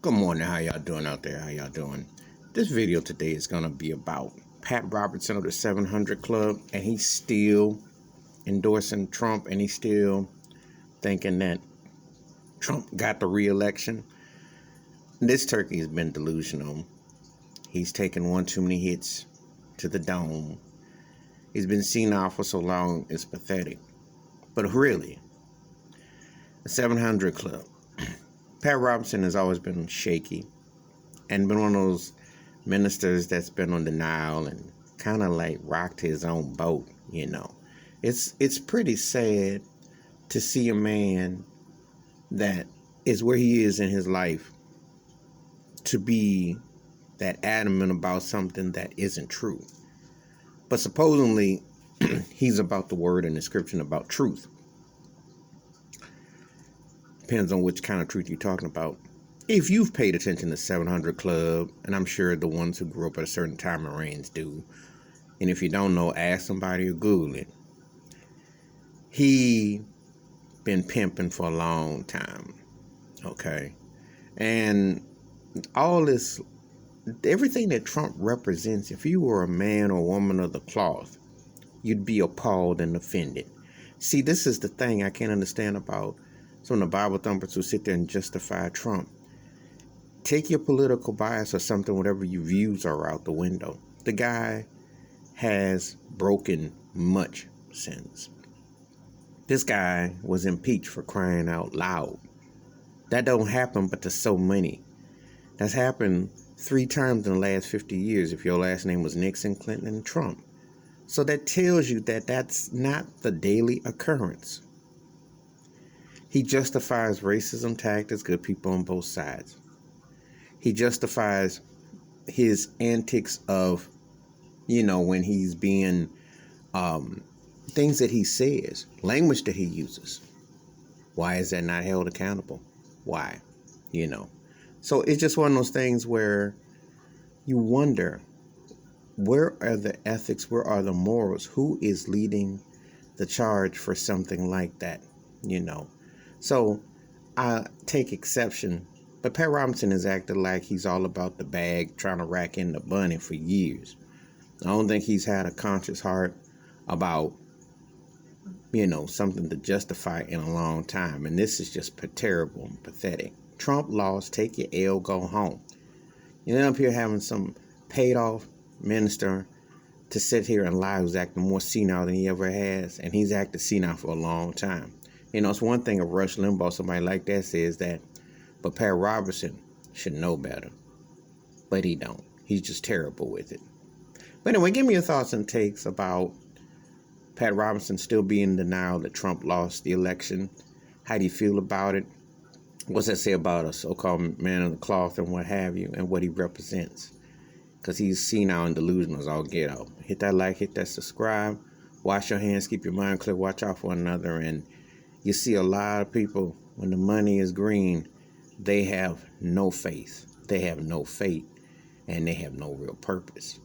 Good morning. How y'all doing out there? How y'all doing? This video today is going to be about Pat Robertson of the 700 Club, and he's still endorsing Trump, and he's still thinking that Trump got the re-election. This turkey has been delusional. He's taken one too many hits to the dome. He's been senile for so long, it's pathetic. But really, the 700 Club. Pat Robertson has always been shaky and been one of those ministers that's been on denial and kind of like rocked his own boat, you know. It's pretty sad to see a man that is where he is in his life to be that adamant about something that isn't true. But supposedly he's about the word and description about truth. Depends on which kind of truth you're talking about. If you've paid attention to 700 Club, and I'm sure the ones who grew up at a certain time of reigns do, and if you don't know, ask somebody or Google it. He been pimping for a long time, okay? And all this, everything that Trump represents, if you were a man or woman of the cloth, you'd be appalled and offended. See, this is the thing I can't understand about some of the Bible thumpers who sit there and justify Trump. Take your political bias or something, whatever your views are, out the window. The guy has broken much since. This guy was impeached for crying out loud. That don't happen but to so many. That's happened 3 times in the last 50 years if your last name was Nixon, Clinton, and Trump. So that tells you that that's not the daily occurrence. He justifies racism tactics, good people on both sides. He justifies his antics of, when he's being, things that he says, language that he uses. Why is that not held accountable? Why? So it's just one of those things where you wonder, where are the ethics? Where are the morals? Who is leading the charge for something like that? So I take exception, but Pat Robertson has acted like he's all about the bag, trying to rack in the money for years. I don't think he's had a conscious heart about, something to justify in a long time. And this is just terrible and pathetic. Trump lost, take your L, go home. You end up here having some paid off minister to sit here and lie who's acting more senile than he ever has. And he's acted senile for a long time. It's one thing if Rush Limbaugh, somebody like that, says that, but Pat Robertson should know better. But he don't. He's just terrible with it. But anyway, give me your thoughts and takes about Pat Robertson still being in denial that Trump lost the election. How do you feel about it? What's that say about a so-called man of the cloth and what have you, and what he represents? Because he's senile and delusional as all get out. Hit that like, hit that subscribe. Wash your hands, keep your mind clear, watch out for one another, and you see a lot of people, when the money is green, they have no faith. They have no faith, and they have no real purpose.